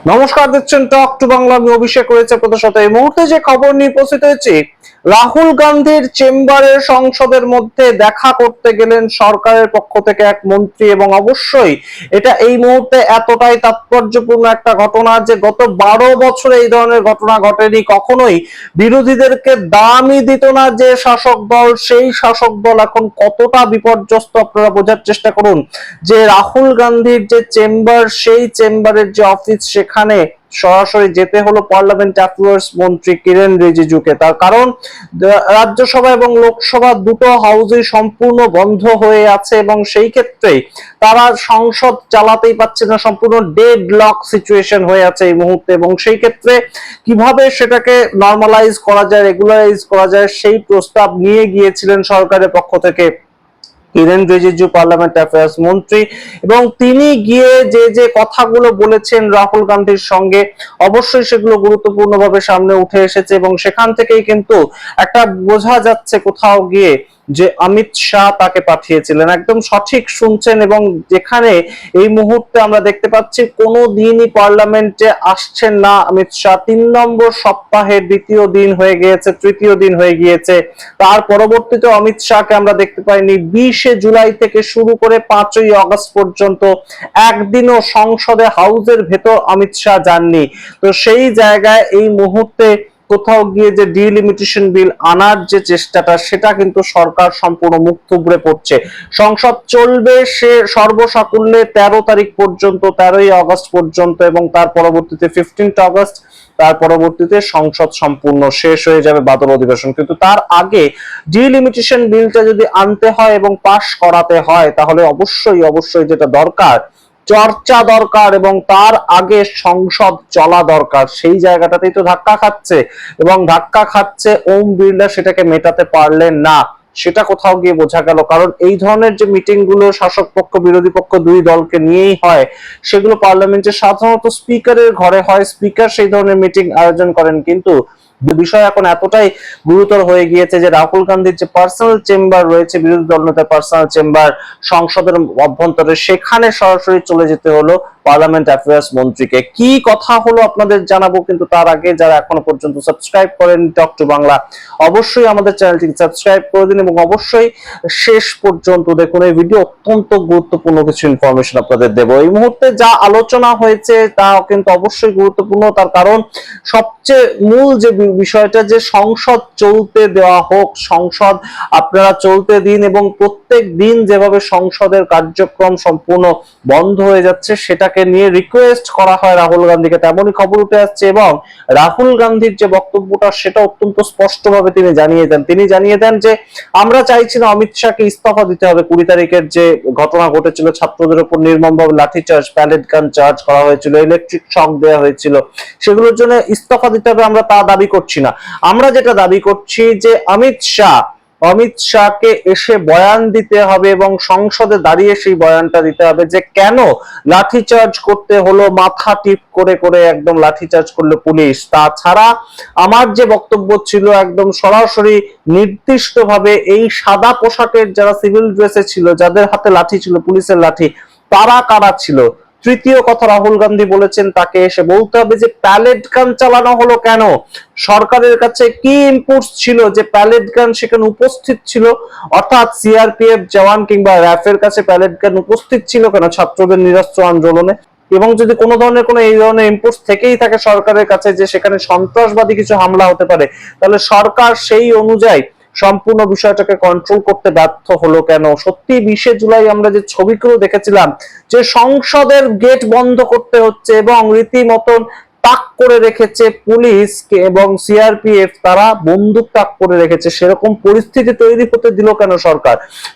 নমস্কার, দেখছেন talk to Bangla. আমি অভিষেক রয়েছে আপনাদের সাথে। এই মুহূর্তে যে খবর নিয়ে উপস্থিত হয়েছি, রাহুল গান্ধীর চেম্বারে সংসদের মধ্যে দেখা করতে গেলেন সরকারের পক্ষ থেকে এক মন্ত্রী, এবং অবশ্যই এটা এই মুহূর্তে এতটাই তাৎপর্যপূর্ণ একটা ঘটনা যে গত 12 বছরে এই ধরনের ঘটনা ঘটেনি। কখনোই বিরোধীদেরকে দামই দিত না যে শাসক দল, সেই শাসক দল এখন কতটা বিপর্যস্ত আপনারা বোঝার চেষ্টা করুন। যে রাহুল গান্ধীর যে চেম্বার, সেই চেম্বারের যে অফিস, সেখানে সরাসরি যেতে হলো পার্লামেন্ট অ্যাফেয়ার্স মন্ত্রী কিরেন রিজিজুকে। তার কারণ রাজ্যসভা এবং লোকসভা দুটো হাউসই সম্পূর্ণ বন্ধ হয়ে আছে, এবং সেই ক্ষেত্রে তারা সংসদ চালাতেই পারছে না, সম্পূর্ণ ডেড লক সিচুয়েশন হয়ে আছে এই মুহূর্তে। এবং সেই ক্ষেত্রে কিভাবে সেটাকে নর্মালাইজ করা যায়, রেগুলারাইজ করা যায়, সেই প্রস্তাব নিয়ে গিয়েছিলেন সরকারের পক্ষ থেকে কিরেন রিজিজু, পার্লামেন্ট অ্যাফেয়ার্স মন্ত্রী। এবং তিনি গিয়ে যে যে কথাগুলো বলেছেন রাহুল গান্ধীর সঙ্গে, অবশ্যই সেগুলো গুরুত্বপূর্ণভাবে সামনে উঠে এসেছে, এবং সেখান থেকেই কিন্তু একটা বোঝা যাচ্ছে কোথাও গিয়ে যে অমিত শাহ তাকে পাঠিয়েছিলেন। একদম সঠিক শুনছেন। এবং যেখানে এই মুহূর্তে আমরা দেখতে পাচ্ছি কোনো দিনই পার্লামেন্টে আসছেন না অমিত শাহ। 3 নম্বর সপ্তাহের দ্বিতীয় দিন হয়ে গিয়েছে, তৃতীয় দিন হয়ে গিয়েছে। তার পরবর্তীতে অমিত শাহকে আমরা দেখতে পাইনি। 20শে জুলাই থেকে শুরু করে 5ই আগস্ট পর্যন্ত একদিনও সংসদে হাউসের ভেতর অমিত শাহ যাননি। তো সেই জায়গায় এই মুহূর্তে কোথাও গিয়ে যে ডিলিমিটেশন বিল আনার যে চেষ্টাটা, সেটা কিন্তু সরকার সম্পূর্ণ মুখ থুবড়ে পড়ছে। সংসদ চলবে সে সর্বসাকুল্যে 13 তারিখ পর্যন্ত, 13ই আগস্ট পর্যন্ত, এবং তার পরবর্তীতে 15 আগস্ট, তার পরবর্তীতে সংসদ সম্পূর্ণ শেষ হয়ে যাবে, বাদল অধিবেশন। কিন্তু তার আগে ডিলিমিটেশন বিলটা যদি আনতে হয় এবং পাশ করাতে হয়, তাহলে অবশ্যই অবশ্যই যেটা দরকার, চর্চা দরকার, এবং তার আগে সংসদ চলা দরকার। সেই জায়গাটাতেই তো ধাক্কা খাচ্ছে, এবং ধাক্কা খাচ্ছে ওম বিড়লা সেটাকে মেটাতে পারলেন না। সেটা কোথাও গিয়ে বোঝা গেল। কারণ এই ধরনের যে মিটিং গুলো শাসক পক্ষ বিরোধী পক্ষ দুই দলকে নিয়েই হয়, সেগুলো পার্লামেন্টে সাধারণত স্পিকারের ঘরে হয়। স্পিকার সেই ধরনের মিটিং আয়োজন করেন। কিন্তু বিষয় এখন এতটাই গুরুতর হয়ে গিয়েছে যে রাহুল গান্ধীর যে পার্সোনাল চেম্বার রয়েছে, বিরোধী দলনেতার পার্সোনাল চেম্বার সংসদের অভ্যন্তরে, সেখানে সরাসরি চলে যেতে হলো পার্লামেন্ট অ্যাফেয়ার্স মন্ত্রীকে। কি কথা হলো আপনাদের জানাবো, কিন্তু তার আগে যারা এখনো পর্যন্ত সাবস্ক্রাইব করেন টক টু বাংলা, অবশ্যই আমাদের চ্যানেলটিকে সাবস্ক্রাইব করে দিন, এবং অবশ্যই শেষ পর্যন্ত দেখুন। এই ভিডিও অত্যন্ত গুরুত্বপূর্ণ কিছু ইনফরমেশন আপনাদের দেব। এই মুহূর্তে যা আলোচনা হয়েছে তা কিন্তু অবশ্যই গুরুত্বপূর্ণ। তার কারণ সবচেয়ে মূল যে বিষয়টা, যে সংসদ চলতে দেওয়া হোক, সংসদ আপনারা চলতে দিন, এবং প্রত্যেক দিন যেভাবে সংসদের কার্যক্রম সম্পূর্ণ বন্ধ হয়ে যাচ্ছে, সেটাকে নিয়ে রিকোয়েস্ট করা হয় রাহুল গান্ধীকে, তেমনই খবর উঠে আসছে। এবং রাহুল গান্ধীর যে বক্তব্যটা, সেটা অত্যন্ত স্পষ্টভাবে তিনি জানিয়ে দেন যে আমরা চাইছি না অমিত শাহকে ইস্তফা দিতে হবে। 20 তারিখের যে ঘটনা ঘটেছিল, ছাত্রদের উপর নির্মমভাবে লাঠিচার্জ, প্যালেট গান চার্জ করা হয়েছিল, ইলেকট্রিক শক দেওয়া হয়েছিল, সেগুলোর জন্য ইস্তফা দিতে হবে, আমরা তা দাবি করছি না। আমরা যেটা দাবি করছি যে অমিত শাহকে এসে বয়ান দিতে হবে, এবং সংসদে দাঁড়িয়ে সেই বয়ানটা দিতে হবে যে কেন লাঠিচার্জ করতে হলো, মাথা টিপ করে করে একদম লাঠিচার্জ করলো পুলিশ। তাছাড়া আমার যে বক্তব্য ছিল, একদম সরাসরি নির্দিষ্টভাবে এই সাদা পোশাকের যারা সিভিল ড্রেসে ছিল, যাদের হাতে লাঠি ছিল, পুলিশের লাঠি, তারা কারা ছিল। তৃতীয় কথা রাহুল গান্ধী বলেছেন, তাকে এসে বলতে হবে যে প্যালেট গান চালানো হলো কেন, সরকারের কাছে কি ইনপুটস ছিল যে প্যালেট গান সেখানে উপস্থিত ছিল, অর্থাৎ সিআরপিএফ জওয়ান কিংবা র্যাফের কাছে প্যালেট গান উপস্থিত ছিল কেন ছাত্রদের নিরস্ত্র আন্দোলনে। এবং যদি কোনো ধরনের কোনো এই ধরনের ইনপুটস থেকেই থাকে সরকারের কাছে যে সেখানে সন্ত্রাসবাদী কিছু হামলা হতে পারে, তাহলে সরকার সেই অনুযায়ী সম্পূর্ণ বিষয়টাকে কন্ট্রোল করতে ব্যর্থ হলো কেন। সত্যি 20শে জুলাই আমরা যে ছবিগুলো দেখেছিলাম, যে সংসদের গেট বন্ধ করতে হচ্ছে এবং রীতিমতন তাক করে রেখেছে পুলিশ এবং সিআরপিএফ, তারা বন্দুক তাক করে রেখেছে, সেরকম পরিস্থিতি তৈরি হতে দিল কেন সরকার?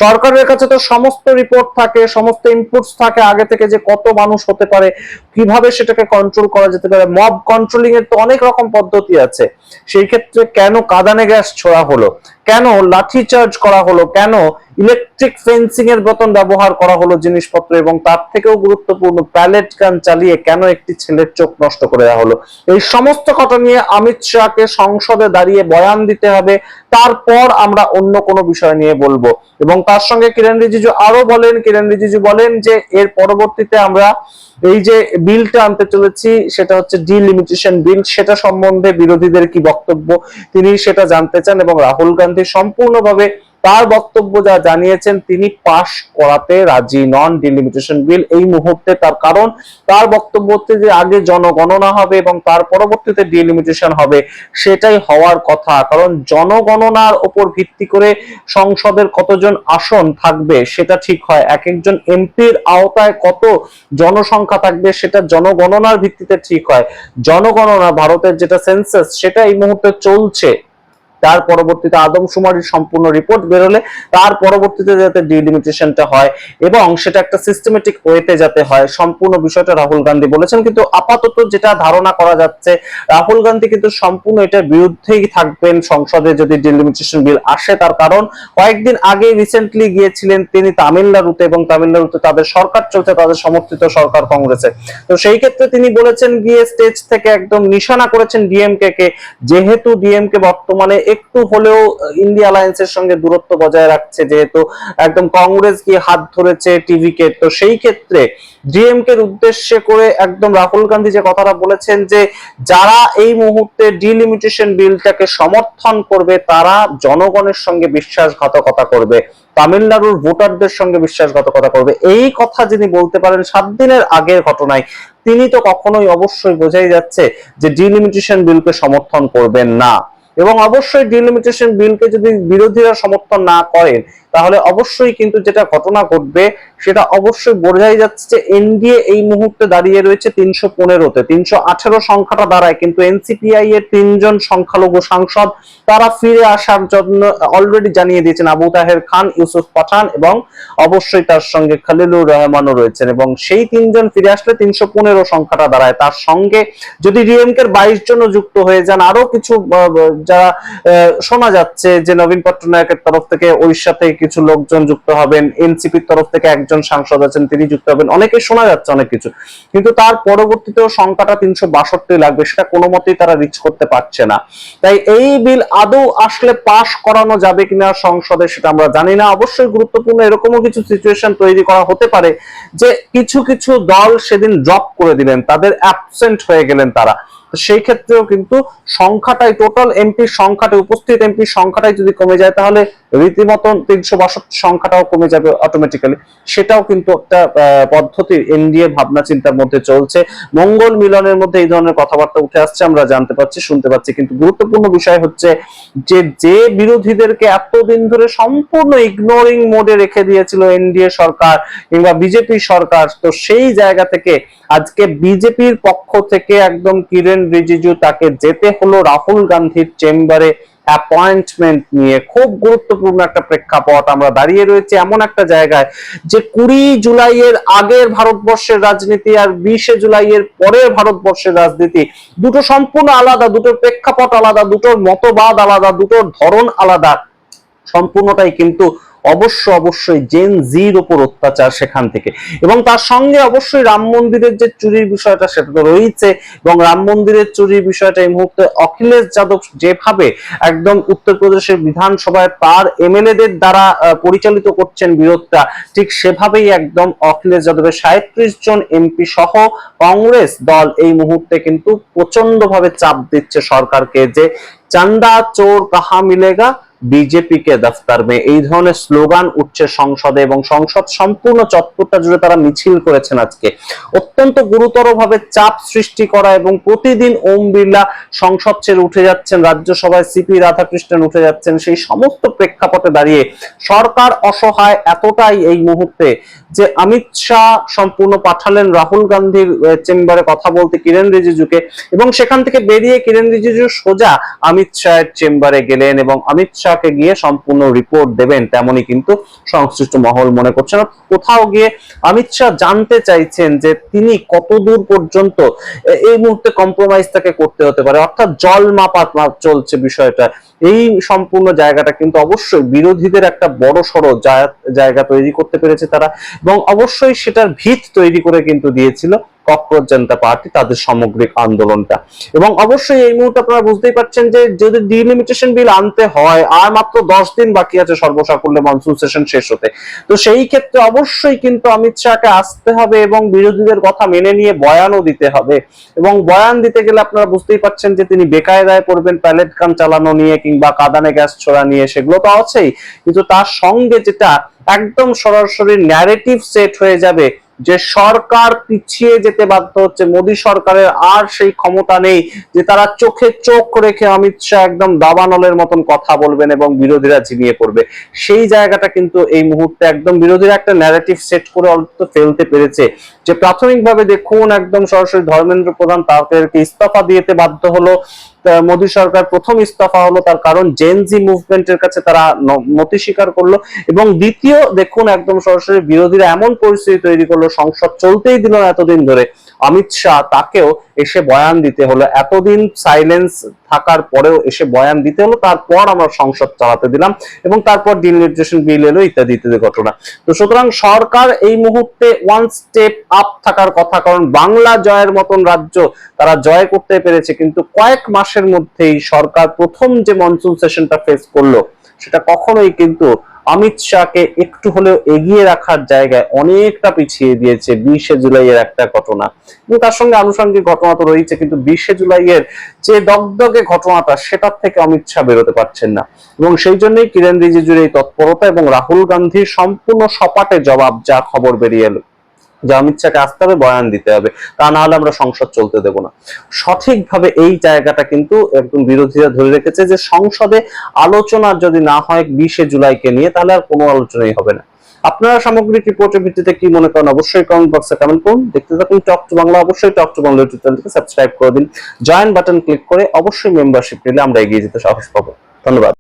সরকারের কাছে তো সমস্ত রিপোর্ট থাকে, সমস্ত ইনপুটস থাকে আগে থেকে, যে কত মানুষ হতে পারে, কিভাবে সেটাকে কন্ট্রোল করা যেতে পারে। মব কন্ট্রোলিং এর তো অনেক রকম পদ্ধতি আছে। সেই ক্ষেত্রে কেন কাঁদানে গ্যাস ছোড়া হলো, কেন লাঠি চার্জ করা হলো, কেন ইলেকট্রিক ফেন্সিং এর মতন ব্যবহার করা হলো জিনিসপত্র, এবং তার থেকেও গুরুত্বপূর্ণ প্যালেট গান চালিয়ে কেন একটি ছেলের চোখ নষ্ট করে দেওয়া হলো। এই সমস্ত কথা নিয়ে অমিত শাহকে সংসদে দাঁড়িয়ে বয়ান দিতে হবে, তারপর আমরা অন্য কোনো বিষয় নিয়ে বলবো। এবং তার সঙ্গে কিরেন রিজিজু বলেন যে এর পরবর্তীতে আমরা এই যে বিলটা আনতে চলেছি সেটা হচ্ছে ডিলিমিটেশন বিল, সেটা সম্বন্ধে বিরোধীদের কি বক্তব্য তিনি সেটা জানতে চান। এবং রাহুল গান্ধী সম্পূর্ণভাবে তার বক্তব্য যা জানিয়েছেন, তিনি পাশ করাতে রাজি নন ডিলিমিটেশন বিল এই মুহূর্তে। তার কারণ তার বক্তব্য হচ্ছে যে আগে জনগণনা হবে এবং তার পরবর্তীতে ডিলিমিটেশন হবে, সেটাই হওয়ার কথা। কারণ জনগণনার উপর ভিত্তি করে সংসদের কতজন আসন থাকবে সেটা ঠিক হয়, এক একজন এমপির আওতায় কত জনসংখ্যা থাকবে সেটা জনগণনার ভিত্তিতে ঠিক হয়। জনগণনা ভারতের যেটা সেন্সাস সেটা এই মুহূর্তে চলছে, তার পরবর্তীতে আদমশুমারির সম্পূর্ণ রিপোর্ট বেরোলে তার পরবর্তীতে যাতে ডিলিমিটেশনটা হয় এবং সেটা একটা সিস্টেমেটিক ওয়েতে যাতে হয়, সম্পূর্ণ বিষয়টা রাহুল গান্ধী বলেছেন। কিন্তু আপাতত যেটা ধারণা করা যাচ্ছে, রাহুল গান্ধী কিন্তু সম্পূর্ণ এটার বিরুদ্ধেই থাকবেন সংসদে যদি ডিলিমিটেশন বিল আসে। তার কারণ কয়েকদিন আগে রিসেন্টলি গিয়েছিলেন তিনি তামিলনাড়ুতে, এবং তামিলনাড়ুতে তাদের সরকার চলছে, তাদের সমর্থিত সরকার কংগ্রেসের। তো সেই ক্ষেত্রে তিনি বলেছেন গিয়ে স্টেজ থেকে একদম নিশানা করেছেন ডিএমকে কে, যেহেতু ডিএমকে বর্তমানে একটু হলেও ইন্ডিয়া অ্যালায়েন্সের সঙ্গে দূরত্ব বজায় রাখছে, যেহেতু একদম কংগ্রেস গিয়ে হাত ধরেছে টিভিকে, তো সেই ক্ষেত্রে ডিএমকে এর উদ্দেশ্যে করে একদম রাহুল গান্ধী যে কথাটা বলেছেন যে যারা এই মুহূর্তে ডিলিমিটেশন বিলটাকে সমর্থন করবে তারা জনগণের সঙ্গে বিশ্বাসঘাতকতা করবে, তামিলনাড়ুর ভোটারদের সঙ্গে বিশ্বাসঘাতকতা করবে। এই কথা যিনি বলতে পারেন 7 দিনের আগের ঘটনায়, তিনি তো কখনোই অবশ্যই বোঝাই যাচ্ছে যে ডিলিমিটেশন বিলকে সমর্থন করবেন না। এবং অবশ্যই ডিলিমিটেশন বিলকে যদি বিরোধীরা সমর্থন না করেন তাহলে অবশ্যই কিন্তু যেটা ঘটনা ঘটবে সেটা অবশ্যই বোঝাই যাচ্ছে যে এনডিএ এই মুহূর্তে দাঁড়িয়ে রয়েছে 315-তে, 318 সংখ্যাটা দাঁড়ায়, কিন্তু এনসিপিআই এর 3 জন সংখ্যালঘু সাংসদ তারা ফিরে আসার জন্য অলরেডি জানিয়ে দিয়েছেন। আবু তাহের খান, ইউসুফ পাঠান এবং অবশ্যই তার সঙ্গে খলিলুর রহমানও রয়েছেন, এবং সেই 3 জন ফিরে আসলে 315 সংখ্যাটা দাঁড়ায়। তার সঙ্গে যদি ডিএমকে এর 22 জনও যুক্ত হয়ে যান, আরো কিছু যারা শোনা যাচ্ছে যে নবীন পট্টনায়কের তরফ থেকে ওড়িশা থেকে কিছু লোকজন যুক্ত হবেন, এনসিপির তরফ থেকে একজন সাংসদ আছেন তিনি যুক্ত হবেন, অনেকে শোনা যাচ্ছে অনেক কিছু, কিন্তু তার পরবর্তীতেও সংখ্যাটা 362 লাগবে, সেটা কোনো মতেই তারা রিচ করতে পারছে না। তাই এই বিল আদৌ আসলে পাশ করানো যাবে কিনা সংসদে সেটা আমরা জানি না। অবশ্যই গুরুত্বপূর্ণ এরকমও কিছু সিচুয়েশন তৈরি করা হতে পারে যে কিছু কিছু দল সেদিন ড্রপ করে দিলেন, তাদের অ্যাবসেন্ট হয়ে গেলেন তারা, সেই ক্ষেত্রেও কিন্তু সংখ্যাটাই, টোটাল এমপির সংখ্যাটা, উপস্থিত এমপির সংখ্যাটাই যদি কমে যায় তাহলে রীতিমতো 362 সংখ্যাটাও কমে যাবে অটোমেটিক্যালি। সেটাও কিন্তু একটা পদ্ধতি এনডিএ ভাবনা চিন্তার মধ্যে চলছে, মঙ্গল মিলনের মধ্যে এই ধরনের কথাবার্তা উঠে আসছে, আমরা জানতে পারছি, শুনতে পাচ্ছি। কিন্তু গুরুত্বপূর্ণ বিষয় হচ্ছে যে বিরোধীদেরকে এতদিন ধরে সম্পূর্ণ ইগনোরিং মোডে রেখে দিয়েছিল এনডিএ সরকার কিংবা বিজেপি সরকার, তো সেই জায়গা থেকে আজকে বিজেপির পক্ষ থেকে একদম কিরেন রিজিজু তাকে যেতে হলো রাহুল গান্ধীর চেম্বারে অ্যাপয়েন্টমেন্ট নিয়ে। খুব গুরুত্বপূর্ণ একটা প্রেক্ষাপট, আমরা দাঁড়িয়ে রয়েছে এমন একটা জায়গায় যে 20 জুলাইয়ের আগের ভারতবর্ষের রাজনীতি আর 20 জুলাইয়ের পরের ভারতবর্ষের রাজনীতি দুটো সম্পূর্ণ আলাদা, দুটোর প্রেক্ষাপট আলাদা, দুটোর মতবাদ আলাদা, দুটোর ধরন আলাদা, সম্পূর্ণটাই কিন্তু অবশ্যই জেন জির উপর অত্যাচার সেখান থেকে। এবং তার সঙ্গে অবশ্যই রাম মন্দিরের যে চুরির বিষয়টা সেটা তো রয়েছে, এবং রাম মন্দিরের চুরির বিষয়টা এই মুহূর্তে অখিলেশ যাদব যেভাবে একদম উত্তরপ্রদেশের বিধানসভায় তার এমএলএদের দ্বারা পরিচালিত করছেন বিরোধটা, ঠিক সেভাবেই একদম অখিলেশ যাদবের 37 জন এমপি সহ কংগ্রেস দল এই মুহূর্তে কিন্তু প্রচন্ড ভাবে চাপ দিচ্ছে সরকারকে যে চান্দা চোর কাহা মিলেগা, বিজেপি কে দফতর মে, এই ধরনের স্লোগান উঠছে সংসদে, এবং সংসদ সম্পূর্ণ চত্বরটা জুড়ে তারা মিছিল করেছেন আজকে। অত্যন্ত গুরুতর ভাবে চাপ সৃষ্টি করা, এবং প্রতিদিন ওম বিড়লা সংসদ ছেড়ে উঠে যাচ্ছেন, রাজ্যসভায় সিপি রাধাকৃষ্ণন উঠে যাচ্ছেন, সেই সমস্ত প্রেক্ষাপটে দাঁড়িয়ে সরকার অসহায় এতটাই এই মুহূর্তে যে অমিত শাহ সম্পূর্ণ পাঠালেন রাহুল গান্ধীর চেম্বারে কথা বলতে কিরেন রিজিজুকে, এবং সেখান থেকে বেরিয়ে কিরেন রিজিজু সোজা অমিত শাহের চেম্বারে গেলেন এবং অমিত শাহকে গিয়ে সম্পূর্ণ রিপোর্ট দেবেন, তেমনি কিন্তু সংশ্লিষ্ট মহল মনে করছেন। কোথাও গিয়ে অমিত শাহ জানতে চাইছেন যে তিনি কতদূর পর্যন্ত এই মুহূর্তে কম্প্রোমাইজ তাকে করতে হতে পারে, অর্থাৎ জল মাপাত চলছে বিষয়টা। এই সম্পূর্ণ জায়গাটা কিন্তু অবশ্যই বিরোধীদের একটা বড় সড়ো জায়গা তৈরি করতে পেরেছে তারা, এবং অবশ্যই সেটার ভিত তৈরি করে কিন্তু দিয়েছিল ককরোচ জনতা পার্টি তাদের সামগ্রিক আন্দোলনটা। এবং অবশ্যই এই মুহূর্তে আপনারা বুঝতেই পারছেন যে যদি ডিলিমিটেশন বিল আনতে হয় আর মাত্র 10 দিন বাকি আছে সর্বসাকুল্যে মনসুন সেশন শেষ হতে, তো সেই ক্ষেত্রে অবশ্যই কিন্তু অমিত শাহকে আসতে হবে এবং বিরোধীদের কথা মেনে নিয়ে বয়ানও দিতে হবে। এবং বয়ান দিতে গেলে আপনারা বুঝতেই পারছেন যে তিনি বেকায়দায় পড়বেন প্যালেট গান চালানো নিয়ে কিংবা কাঁদানে গ্যাস ছোড়া নিয়ে, সেগুলো তো আছেই, কিন্তু তার সঙ্গে যেটা একদম সরাসরি ন্যারেটিভ সেট হয়ে যাবে যে সরকার পিছিয়ে যেতে বাধ্য হচ্ছে, মোদী সরকারের আর সেই ক্ষমতা নেই যে তারা চোখে চোখ রেখে অমিত শাহ একদম দাবানলের মতন কথা বলবেন এবং বিরোধীরা ঝিমিয়ে পড়বে। সেই জায়গাটা কিন্তু এই মুহূর্তে একদম বিরোধীরা একটা ন্যারেটিভ সেট করে অন্তত ফেলতে পেরেছে। যে প্রাথমিকভাবে দেখুন একদম সরাসরি ধর্মেন্দ্র প্রধান তাদেরকে ইস্তফা দিতে বাধ্য হলো, মোদী সরকার প্রথম ইস্তফা হলো তার কারণ জেনজি মুভমেন্টের কাছে তারা নতি স্বীকার করলো। এবং দ্বিতীয় দেখুন একদম সরাসরি বিরোধীরা এমন পরিস্থিতি তৈরি করলো, সংসদ চলতেই দিল না এতদিন ধরে, অমিত শাহ তাকেও এসে বয়ান দিতে হলো, এতদিন সাইলেন্স থাকার পরেও এসে বয়ান দিতে হলো, তারপর আমরা সংসদ চালাতে দিলাম এবং তারপর ডিলিমিটেশন বিল এলো ইত্যাদি ইত্যাদি ঘটনা। তো সুতরাং সরকার এই মুহূর্তে ওয়ান স্টেপ আপ থাকার কথা, কারণ বাংলা জয়ের মতন রাজ্য তারা জয় করতে পেরেছে, কিন্তু কয়েক মাসের মধ্যেই সরকার প্রথম যে মনসুন সেশনটা ফেস করলো সেটা কখনোই কিন্তু অমিত শাহকে একটু হলেও এগিয়ে রাখার জায়গায় অনেকটা পিছিয়ে দিয়েছে। 20শে জুলাইয়ের একটা ঘটনা এবং তার সঙ্গে আনুষঙ্গিক ঘটনা তো রয়েছে, কিন্তু 20শে জুলাইয়ের যে দগদগে ঘটনাটা সেটার থেকে অমিত শাহ বেরোতে পারছেন না। এবং সেই জন্যই কিরেন রিজিজুর এই তৎপরতা এবং রাহুল গান্ধীর সম্পূর্ণ সপাটে জবাব যা খবর বেরিয়ে এলো যে অমিত শাহকে আসতে হবে, বয়ান দিতে হবে, তা না হলে আমরা সংসদ চলতে দেব না। সঠিকভাবে এই জায়গাটা কিন্তু একদম বিরোধীরা ধরে রেখেছে যে সংসদে আলোচনা যদি না হয় 20শে জুলাইকে নিয়ে তাহলে আর কোনো আলোচনাই হবে না। আপনারা সামগ্রিক রিপোর্টের ভিত্তিতে কি মনে করেন অবশ্যই কমেন্ট বক্সে কমেন্ট করুন। দেখতে থাকুন টক টু বাংলা, অবশ্যই টক টু বাংলা ইউটিউব চ্যানেলকে সাবস্ক্রাইব করে দিন, জয়েন বাটন ক্লিক করে অবশ্যই মেম্বারশিপ নিলে আমরা এগিয়ে যেতে সাহস পাবো। ধন্যবাদ।